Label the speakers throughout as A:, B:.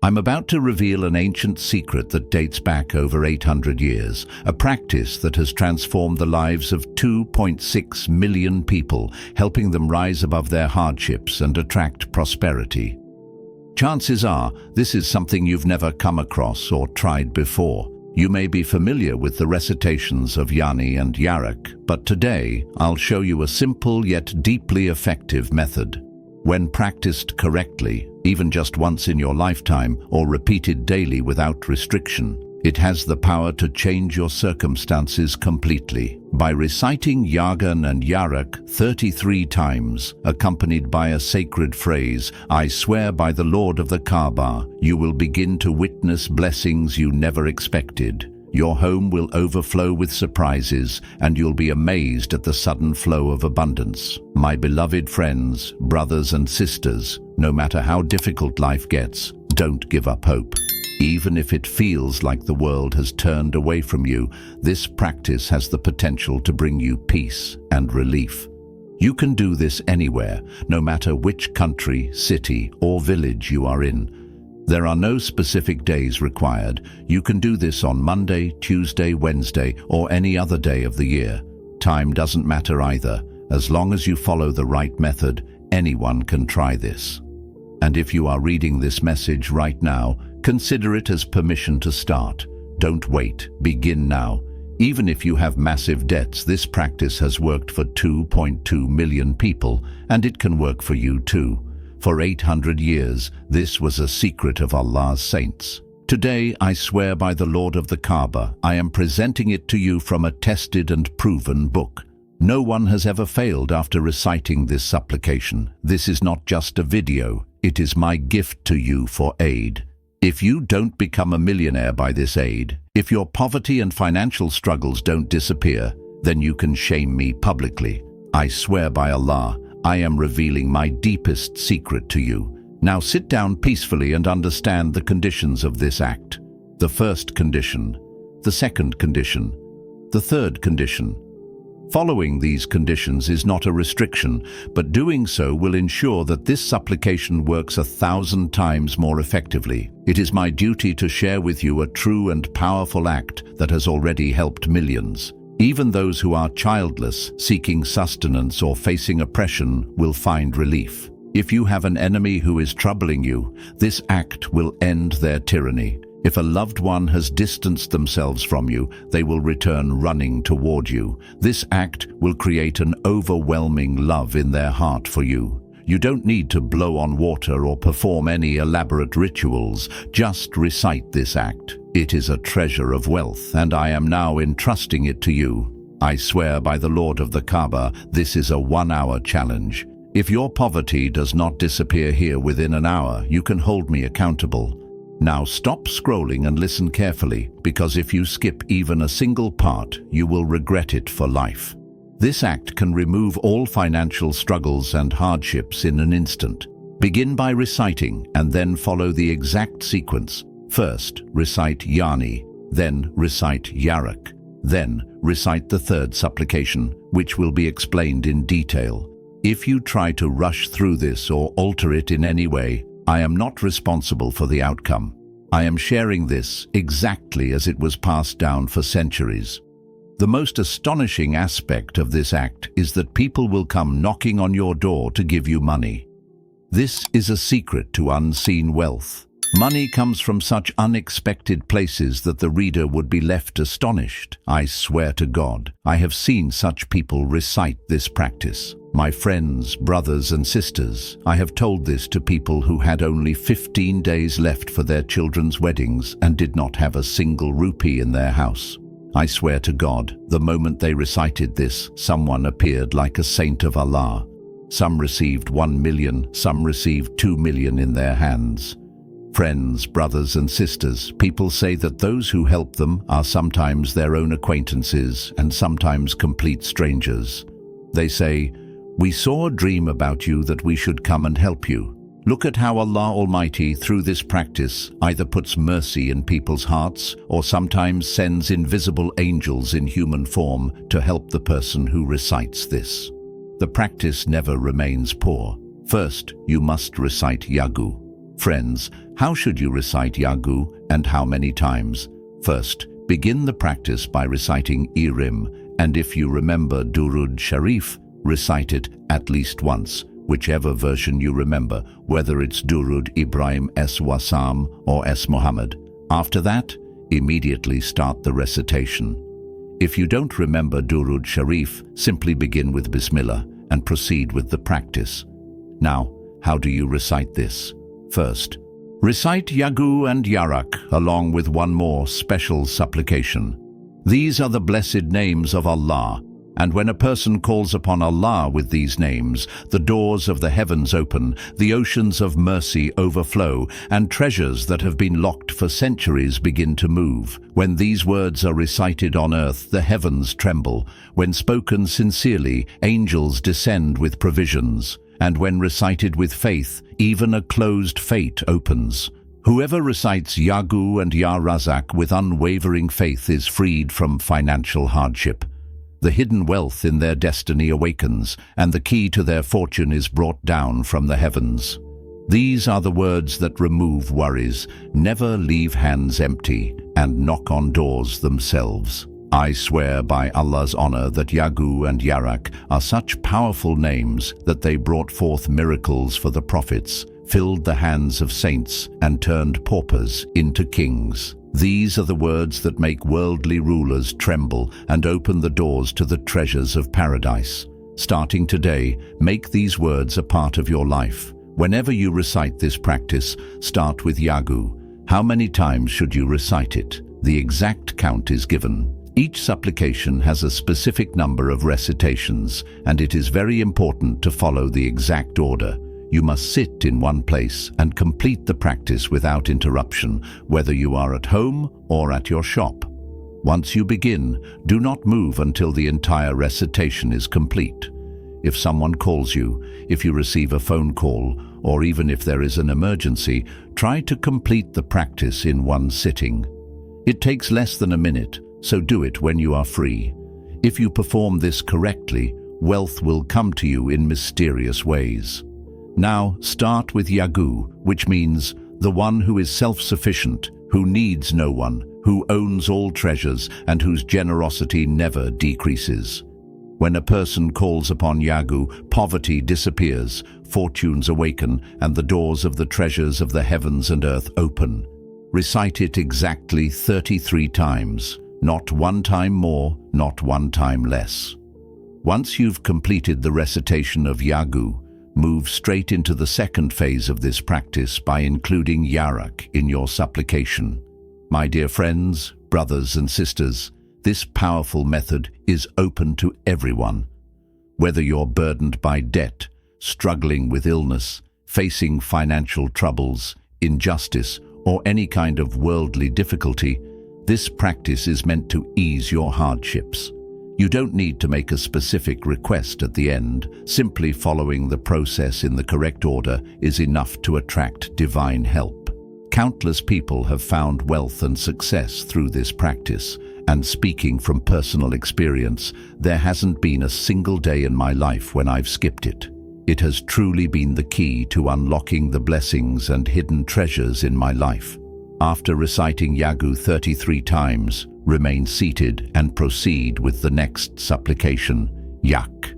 A: I'm about to reveal an ancient secret that dates back over 800 years, a practice that has transformed the lives of 2.6 million people, helping them rise above their hardships and attract prosperity. Chances are, this is something you've never come across or tried before. You may be familiar with the recitations of Ghaniyu and Ya Razzaqu, but today I'll show you a simple yet deeply effective method. When practiced correctly, even just once in your lifetime or repeated daily without restriction, it has the power to change your circumstances completely. By reciting Ghaniyu and Ya Razzaqu 33 times, accompanied by a sacred phrase, "I swear by the Lord of the Kaaba," you will begin to witness blessings you never expected. Your home will overflow with surprises, and you'll be amazed at the sudden flow of abundance. My beloved friends, brothers and sisters, no matter how difficult life gets, don't give up hope. Even if it feels like the world has turned away from you, this practice has the potential to bring you peace and relief. You can do this anywhere, no matter which country, city, or village you are in. There are no specific days required. You can do this on Monday, Tuesday, Wednesday, or any other day of the year. Time doesn't matter either. As long as you follow the right method, anyone can try this. And if you are reading this message right now, consider it as permission to start. Don't wait. Begin now. Even if you have massive debts, this practice has worked for 2.2 million people, and it can work for you too. For 800 years, this was a secret of Allah's saints. Today, I swear by the Lord of the Kaaba, I am presenting it to you from a tested and proven book. No one has ever failed after reciting this supplication. This is not just a video, it is my gift to you for aid. If you don't become a millionaire by this aid, if your poverty and financial struggles don't disappear, then you can shame me publicly. I swear by Allah, I am revealing my deepest secret to you. Now sit down peacefully and understand the conditions of this act. The first condition, the second condition, the third condition. Following these conditions is not a restriction, but doing so will ensure that this supplication works 1,000 times more effectively. It is my duty to share with you a true and powerful act that has already helped millions. Even those who are childless, seeking sustenance or facing oppression will find relief. If you have an enemy who is troubling you, this act will end their tyranny. If a loved one has distanced themselves from you, they will return running toward you. This act will create an overwhelming love in their heart for you. You don't need to blow on water or perform any elaborate rituals. Just recite this act. It is a treasure of wealth, and I am now entrusting it to you. I swear by the Lord of the Kaaba, this is a 1-hour challenge. If your poverty does not disappear here within an hour, you can hold me accountable. Now stop scrolling and listen carefully, because if you skip even a single part, you will regret it for life. This act can remove all financial struggles and hardships in an instant. Begin by reciting and then follow the exact sequence. First, recite Ghaniyu, then recite Ya Razzaqu, then recite the third supplication, which will be explained in detail. If you try to rush through this or alter it in any way, I am not responsible for the outcome. I am sharing this exactly as it was passed down for centuries. The most astonishing aspect of this act is that people will come knocking on your door to give you money. This is a secret to unseen wealth. Money comes from such unexpected places that the reader would be left astonished. I swear to God, I have seen such people recite this practice. My friends, brothers and sisters, I have told this to people who had only 15 days left for their children's weddings and did not have a single rupee in their house. I swear to God, the moment they recited this, someone appeared like a saint of Allah. Some received 1 million, some received 2 million in their hands. Friends, brothers and sisters, people say that those who help them are sometimes their own acquaintances and sometimes complete strangers. They say, "We saw a dream about you that we should come and help you." Look at how Allah Almighty, through this practice, either puts mercy in people's hearts or sometimes sends invisible angels in human form to help the person who recites this. The practice never remains poor. First, you must recite Yagu. Friends, how should you recite Yagu and how many times? First, begin the practice by reciting Irim, and if you remember Durood Shareef, recite it at least once, whichever version you remember, whether it's Durood Ibrahim S. Wassam or S. Muhammad. After that, immediately start the recitation. If you don't remember Durood Shareef, simply begin with Bismillah and proceed with the practice. Now, how do you recite this? First, recite Yagu and Yarak along with one more special supplication. These are the blessed names of Allah, and when a person calls upon Allah with these names, the doors of the heavens open, the oceans of mercy overflow, and treasures that have been locked for centuries begin to move. When these words are recited on earth, the heavens tremble. When spoken sincerely, angels descend with provisions. And when recited with faith, even a closed fate opens. Whoever recites Yagu and Ya Razzaqu with unwavering faith is freed from financial hardship. The hidden wealth in their destiny awakens, and the key to their fortune is brought down from the heavens. These are the words that remove worries, never leave hands empty, and knock on doors themselves. I swear by Allah's honor that Yagu and Yarak are such powerful names that they brought forth miracles for the prophets, filled the hands of saints, and turned paupers into kings. These are the words that make worldly rulers tremble and open the doors to the treasures of paradise. Starting today, make these words a part of your life. Whenever you recite this practice, start with Yagu. How many times should you recite it? The exact count is given. Each supplication has a specific number of recitations, and it is very important to follow the exact order. You must sit in one place and complete the practice without interruption, whether you are at home or at your shop. Once you begin, do not move until the entire recitation is complete. If someone calls you, if you receive a phone call, or even if there is an emergency, try to complete the practice in one sitting. It takes less than a minute, so do it when you are free. If you perform this correctly, wealth will come to you in mysterious ways. Now, start with Yagu, which means the one who is self-sufficient, who needs no one, who owns all treasures, and whose generosity never decreases. When a person calls upon Yagu, poverty disappears, fortunes awaken, and the doors of the treasures of the heavens and earth open. Recite it exactly 33 times. Not one time more, not one time less. Once you've completed the recitation of Yagu, move straight into the second phase of this practice by including Yarak in your supplication. My dear friends, brothers and sisters, this powerful method is open to everyone. Whether you're burdened by debt, struggling with illness, facing financial troubles, injustice, or any kind of worldly difficulty, this practice is meant to ease your hardships. You don't need to make a specific request at the end. Simply following the process in the correct order is enough to attract divine help. Countless people have found wealth and success through this practice, and speaking from personal experience, there hasn't been a single day in my life when I've skipped it. It has truly been the key to unlocking the blessings and hidden treasures in my life. After reciting Yagu 33 times, remain seated and proceed with the next supplication, Yak.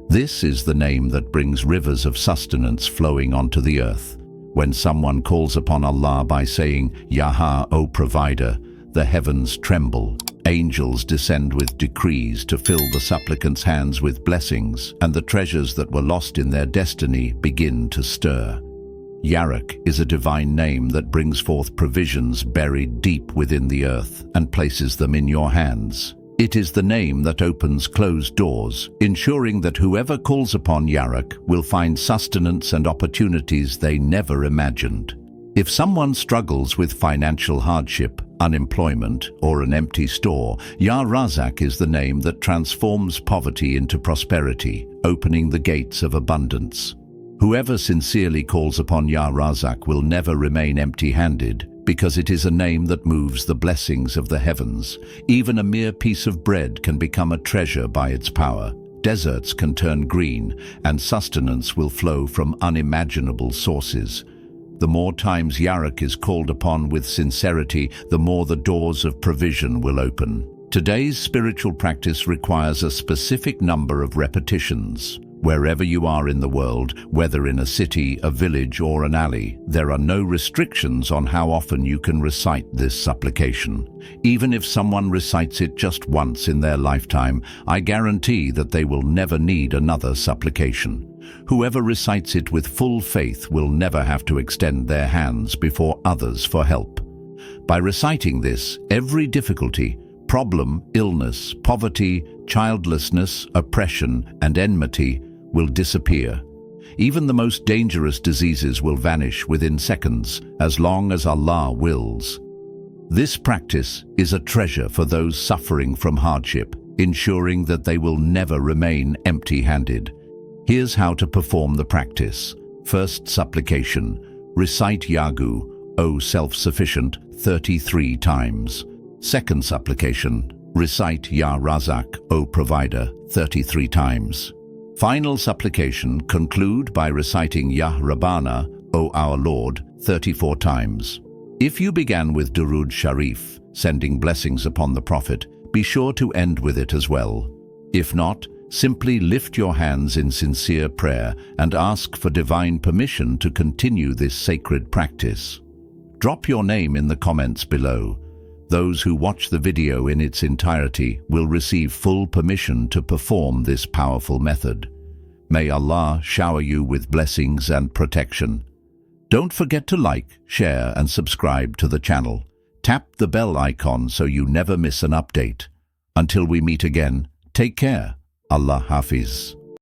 A: This is the name that brings rivers of sustenance flowing onto the earth. When someone calls upon Allah by saying, Yaha, O Provider, the heavens tremble. Angels descend with decrees to fill the supplicant's hands with blessings, and the treasures that were lost in their destiny begin to stir. Yarak is a divine name that brings forth provisions buried deep within the earth and places them in your hands. It is the name that opens closed doors, ensuring that whoever calls upon Yarak will find sustenance and opportunities they never imagined. If someone struggles with financial hardship, unemployment, or an empty store, Ya Razzaqu is the name that transforms poverty into prosperity, opening the gates of abundance. Whoever sincerely calls upon Ya Razzaqu will never remain empty-handed, because it is a name that moves the blessings of the heavens. Even a mere piece of bread can become a treasure by its power. Deserts can turn green, and sustenance will flow from unimaginable sources. The more times Ya Razzaqu is called upon with sincerity, the more the doors of provision will open. Today's spiritual practice requires a specific number of repetitions. Wherever you are in the world, whether in a city, a village, or an alley, there are no restrictions on how often you can recite this supplication. Even if someone recites it just once in their lifetime, I guarantee that they will never need another supplication. Whoever recites it with full faith will never have to extend their hands before others for help. By reciting this, every difficulty, problem, illness, poverty, childlessness, oppression, and enmity will disappear. Even the most dangerous diseases will vanish within seconds, as long as Allah wills. This practice is a treasure for those suffering from hardship, ensuring that they will never remain empty-handed. Here's how to perform the practice. First supplication. Recite Ya Razzaqu, O self-sufficient, 33 times. Second supplication. Recite Ya Razzaqu, O provider, 33 times. Final supplication. Conclude by reciting Ya Rabbana, O our Lord, 34 times. If you began with Durood Shareef, sending blessings upon the Prophet, be sure to end with it as well. If not, simply lift your hands in sincere prayer and ask for divine permission to continue this sacred practice. Drop your name in the comments below. Those who watch the video in its entirety will receive full permission to perform this powerful method. May Allah shower you with blessings and protection. Don't forget to like, share, and subscribe to the channel. Tap the bell icon so you never miss an update. Until we meet again, take care. Allah Hafiz.